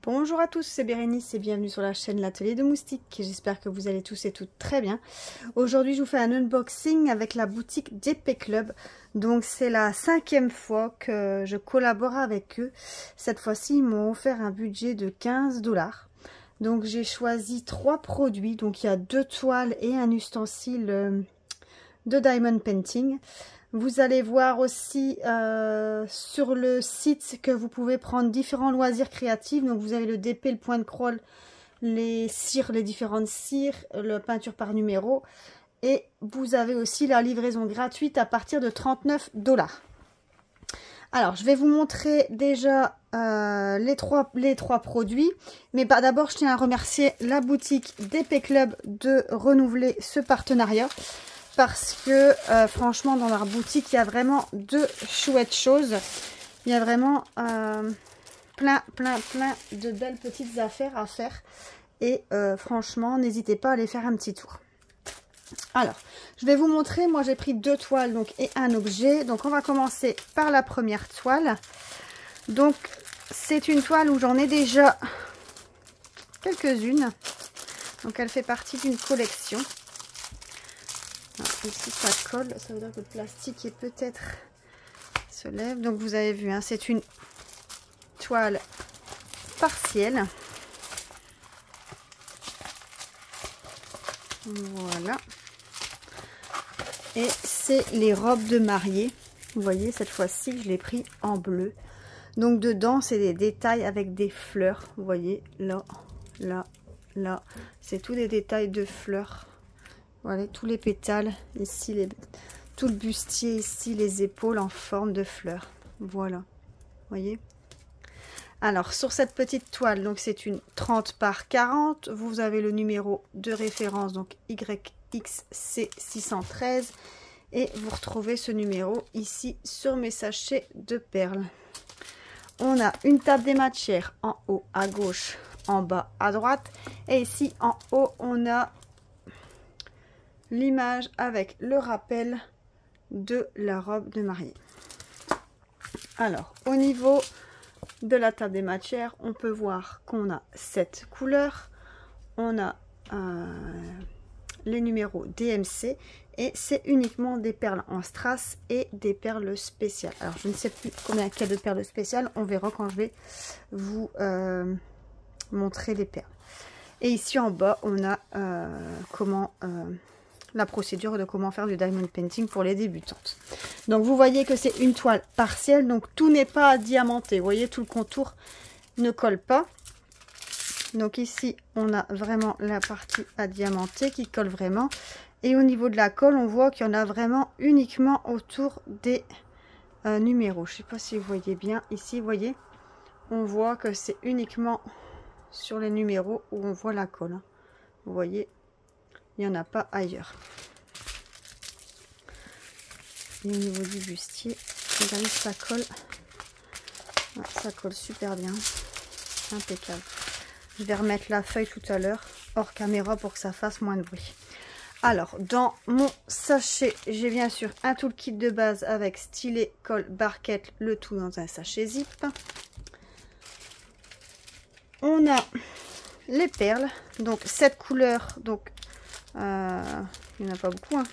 Bonjour à tous, c'est Bérénice et bienvenue sur la chaîne L'Atelier de Moustiques. J'espère que vous allez tous et toutes très bien. Aujourd'hui, je vous fais un unboxing avec la boutique d'Épée Club. Donc, c'est la 5e fois que je collabore avec eux. Cette fois-ci, ils m'ont offert un budget de 15 $. Donc, j'ai choisi 3 produits. Donc, il y a 2 toiles et un ustensile de diamond painting. Vous allez voir aussi sur le site que vous pouvez prendre différents loisirs créatifs. Donc vous avez le DP, le point de croll, les cires, les différentes cires, la peinture par numéro. Et vous avez aussi la livraison gratuite à partir de 39 $. Alors je vais vous montrer déjà les trois produits. Mais d'abord je tiens à remercier la boutique d'Épée Club de renouveler ce partenariat. Parce que franchement dans leur boutique il y a vraiment de chouettes choses. Il y a vraiment plein de belles petites affaires à faire. Et franchement n'hésitez pas à aller faire un petit tour. Alors je vais vous montrer, moi j'ai pris 2 toiles donc, et un objet. Donc on va commencer par la première toile. Donc c'est une toile où j'en ai déjà quelques-unes. Donc elle fait partie d'une collection. Ici ça colle, ça veut dire que le plastique est peut-être se lève. Donc vous avez vu, hein, c'est une toile partielle. Voilà. Et c'est les robes de mariée. Vous voyez, cette fois-ci, je l'ai pris en bleu. Donc dedans, c'est des détails avec des fleurs. Vous voyez, là, là, là. C'est tous des détails de fleurs. Voilà, tous les pétales, ici, tout le bustier, ici, les épaules en forme de fleurs. Voilà, vous voyez. Alors, sur cette petite toile, donc c'est une 30 par 40. Vous avez le numéro de référence, donc YXC613. Et vous retrouvez ce numéro ici sur mes sachets de perles. On a une table des matières en haut à gauche, en bas à droite. Et ici, en haut, on a l'image avec le rappel de la robe de mariée. Alors, au niveau de la table des matières, on peut voir qu'on a 7 couleurs. On a les numéros DMC et c'est uniquement des perles en strass et des perles spéciales. Alors, je ne sais plus combien il y a de perles spéciales. On verra quand je vais vous montrer les perles. Et ici en bas, on a la procédure de comment faire du diamond painting pour les débutantes. Donc vous voyez que c'est une toile partielle, donc tout n'est pas diamanté. Vous voyez, tout le contour ne colle pas. Donc ici on a vraiment la partie à diamanter qui colle vraiment. Et au niveau de la colle, on voit qu'il y en a vraiment uniquement autour des numéros. Je ne sais pas si vous voyez bien ici, vous voyez, on voit que c'est uniquement sur les numéros où on voit la colle. Vous voyez, il n'y en a pas ailleurs. Et au niveau du bustier, regardez, ça colle. Ouais, ça colle super bien. Impeccable. Je vais remettre la feuille tout à l'heure hors caméra pour que ça fasse moins de bruit. Alors, dans mon sachet, j'ai bien sûr un toolkit de base avec stylet, colle, barquette, le tout dans un sachet zip. On a les perles, donc 7 couleurs, donc il n'y en a pas beaucoup, hein.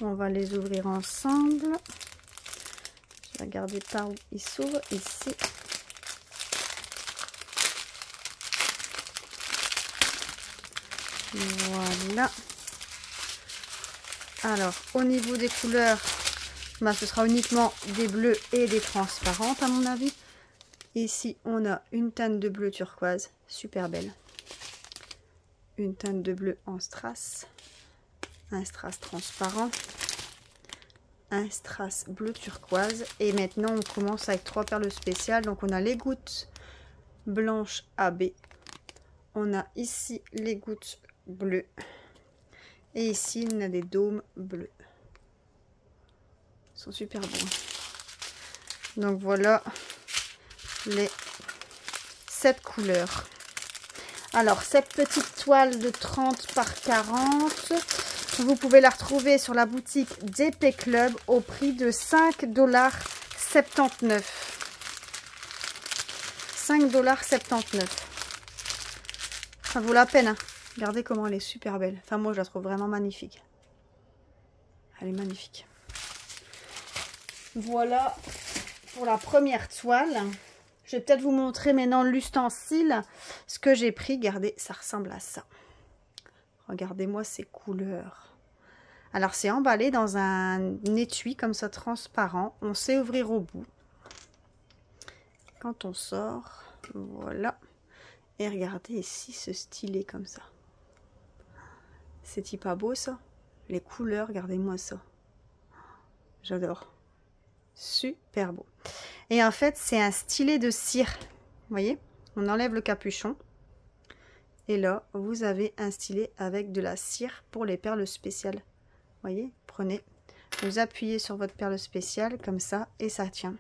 On va les ouvrir ensemble. Je vais regarder par où ils s'ouvrent. Ici. Voilà. Alors, au niveau des couleurs, ce sera uniquement des bleus et des transparentes à mon avis. Ici, on a une teinte de bleu turquoise, super belle. Une teinte de bleu en strass, un strass transparent, un strass bleu turquoise. Et maintenant, on commence avec 3 perles spéciales. Donc, on a les gouttes blanches AB. On a ici les gouttes bleues. Et ici, on a des dômes bleus. Ils sont super beaux. Donc, voilà les 7 couleurs. Alors, cette petite toile de 30 par 40, vous pouvez la retrouver sur la boutique d'Épée Club au prix de 5,79 $. 5,79 $. Ça vaut la peine, hein. Regardez comment elle est super belle. Enfin, moi, je la trouve vraiment magnifique. Elle est magnifique. Voilà pour la première toile. Je vais peut-être vous montrer maintenant l'ustensile. Ce que j'ai pris, regardez, ça ressemble à ça. Regardez-moi ces couleurs. Alors, c'est emballé dans un étui comme ça, transparent. On sait ouvrir au bout. Quand on sort, voilà. Et regardez ici ce stylet comme ça. C'est pas beau ça? Les couleurs, regardez-moi ça. J'adore. Super beau. Et en fait, c'est un stylet de cire. Vous voyez? On enlève le capuchon. Et là, vous avez un stylet avec de la cire pour les perles spéciales. Vous voyez? Prenez, vous appuyez sur votre perle spéciale comme ça et ça tient.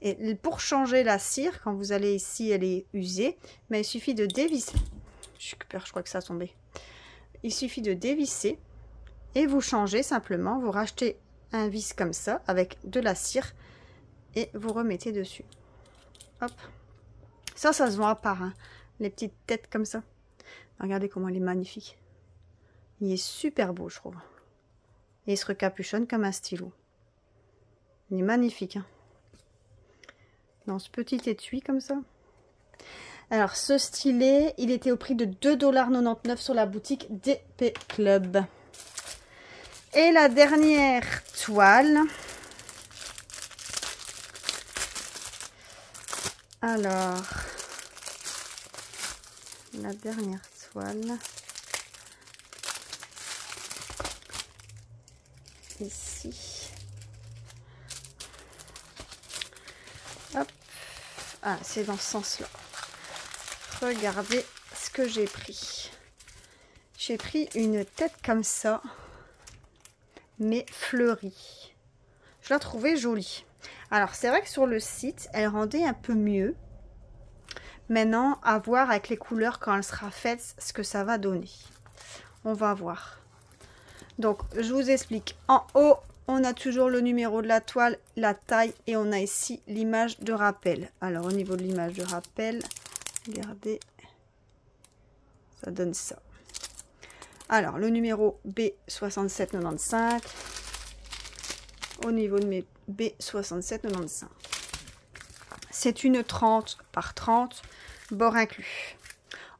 Et pour changer la cire, quand vous allez ici, elle est usée, mais il suffit de dévisser. Je crois que ça a tombé. Il suffit de dévisser et vous changez simplement. Vous rachetez un vis comme ça avec de la cire et vous remettez dessus. Hop. Ça se vend à part, hein, les petites têtes comme ça. Regardez comment elle est magnifique. Il est super beau, je trouve. Et il se recapuchonne comme un stylo. Il est magnifique, hein. Dans ce petit étui comme ça. Alors, ce stylet, il était au prix de 2,99 $ sur la boutique DP Club. Et la dernière toile. Alors, la dernière toile. Ici. Hop. Ah, c'est dans ce sens-là. Regardez ce que j'ai pris. J'ai pris une tête comme ça, mais fleurie. Je la trouvais jolie. Alors, c'est vrai que sur le site, elle rendait un peu mieux. Maintenant, à voir avec les couleurs quand elle sera faite, ce que ça va donner. On va voir. Donc, je vous explique. En haut, on a toujours le numéro de la toile, la taille et on a ici l'image de rappel. Alors, au niveau de l'image de rappel, regardez, ça donne ça. Alors, le numéro B6795. Au niveau de mes B6795. C'est une 30 par 30, bord inclus.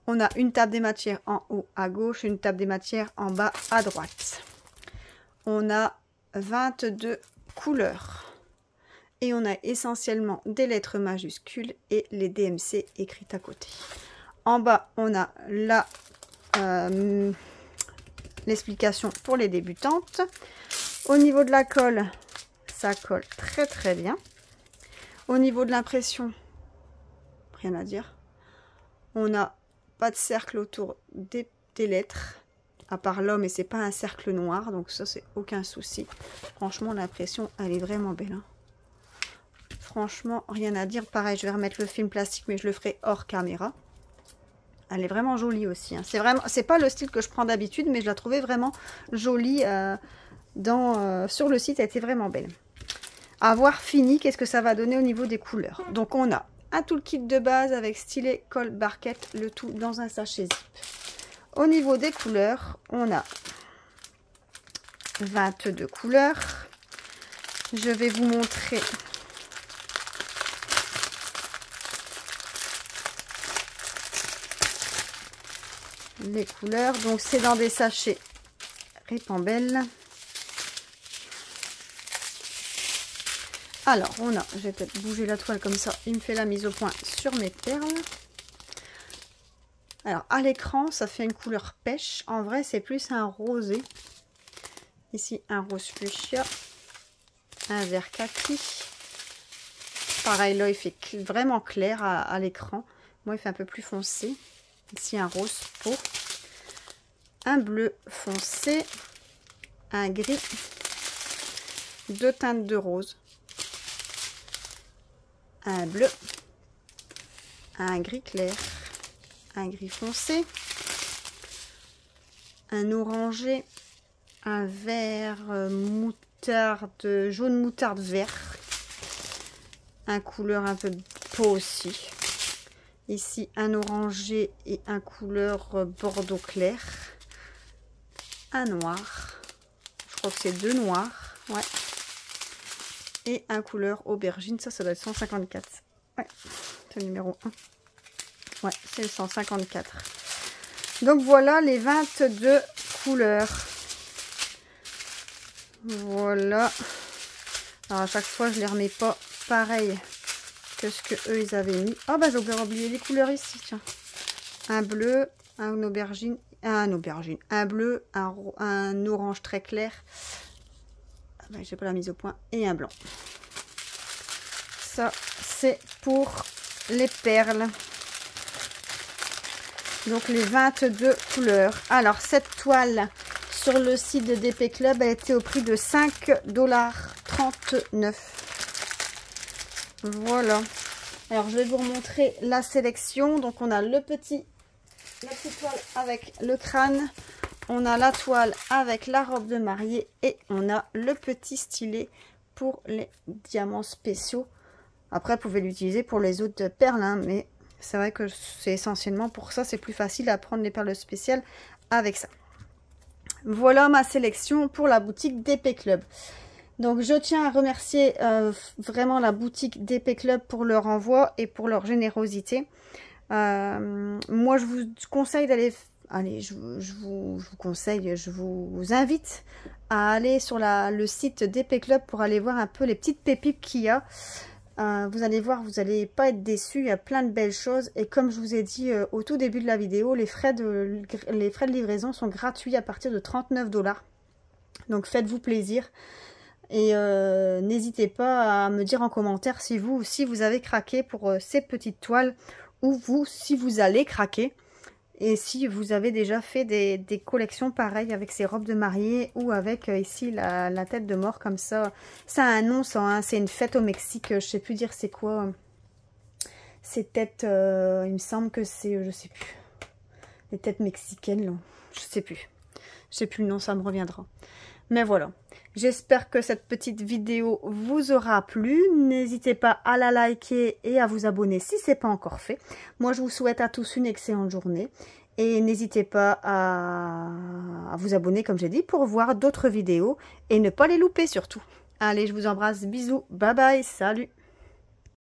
On a une table des matières en haut à gauche, une table des matières en bas à droite. On a 22 couleurs. Et on a essentiellement des lettres majuscules et les DMC écrites à côté. En bas, on a l'explication pour les débutantes. Au niveau de la colle, ça colle très très bien. Au niveau de l'impression, rien à dire. On n'a pas de cercle autour des lettres, à part l'homme, et c'est pas un cercle noir, donc ça c'est aucun souci. Franchement, l'impression, elle est vraiment belle, hein. Franchement, rien à dire. Pareil, je vais remettre le film plastique, mais je le ferai hors caméra. Elle est vraiment jolie aussi, hein. C'est pas le style que je prends d'habitude, mais je la trouvais vraiment jolie sur le site. Elle était vraiment belle. À voir fini, qu'est-ce que ça va donner au niveau des couleurs. Donc on a un toolkit de base avec stylet, colle, barquette, le tout dans un sachet zip. Au niveau des couleurs, on a 22 couleurs. Je vais vous montrer les couleurs. Donc c'est dans des sachets Ripambelle. Alors, on a, je vais peut-être bouger la toile comme ça, il me fait la mise au point sur mes perles. Alors, à l'écran, ça fait une couleur pêche. En vrai, c'est plus un rosé. Ici, un rose fuchsia, un vert kaki. Pareil, là, il fait vraiment clair à l'écran. Moi, il fait un peu plus foncé. Ici, un rose pourpre, un bleu foncé, un gris, deux teintes de rose. Un bleu, un gris clair, un gris foncé, un orangé, un vert moutarde, jaune moutarde vert, un couleur un peu peau aussi, Ici, un orangé et un couleur bordeaux clair. Un noir. Je crois que c'est 2 noirs. Ouais. Et un couleur aubergine. Ça doit être 154. Ouais, c'est le numéro 1. Ouais, c'est le 154. Donc voilà les 22 couleurs. Voilà. Alors à chaque fois, je les remets pas pareil que ce que eux ils avaient mis. Oh bah j'ai oublié les couleurs ici, tiens. Un bleu, un aubergine, un bleu, un orange très clair. Ah bah, j'ai pas la mise au point. Et un blanc. Ça, c'est pour les perles. Donc les 22 couleurs. Alors cette toile sur le site de DP Club, elle était au prix de 5,39 $. Voilà. Alors je vais vous remontrer la sélection. Donc on a la petite toile avec le crâne. On a la toile avec la robe de mariée. Et on a le petit stylet pour les diamants spéciaux. Après, vous pouvez l'utiliser pour les autres perles, hein, mais c'est vrai que c'est essentiellement pour ça. C'est plus facile à prendre les perles spéciales avec ça. Voilà ma sélection pour la boutique DP Club. Donc, je tiens à remercier vraiment la boutique DP Club pour leur envoi et pour leur générosité. Moi, je vous conseille d'aller... Allez, je vous conseille, je vous invite à aller sur le site DP Club pour aller voir un peu les petites pépites qu'il y a. Vous allez voir, vous n'allez pas être déçus, il y a plein de belles choses. Et comme je vous ai dit au tout début de la vidéo, les frais de livraison sont gratuits à partir de 39 $. Donc faites-vous plaisir. Et n'hésitez pas à me dire en commentaire si vous avez craqué pour ces petites toiles. Ou si vous allez craquer. Et si vous avez déjà fait des collections pareilles avec ces robes de mariée ou avec ici la tête de mort comme ça. Ça a un nom, ça, hein, c'est une fête au Mexique, je sais plus dire c'est quoi. Ces têtes, il me semble que c'est, je sais plus. Les têtes mexicaines, là. Je sais plus. Je sais plus le nom, ça me reviendra. Mais voilà, j'espère que cette petite vidéo vous aura plu. N'hésitez pas à la liker et à vous abonner si ce n'est pas encore fait. Moi, je vous souhaite à tous une excellente journée. Et n'hésitez pas à vous abonner, comme j'ai dit, pour voir d'autres vidéos. Et ne pas les louper surtout. Allez, je vous embrasse. Bisous. Bye bye. Salut.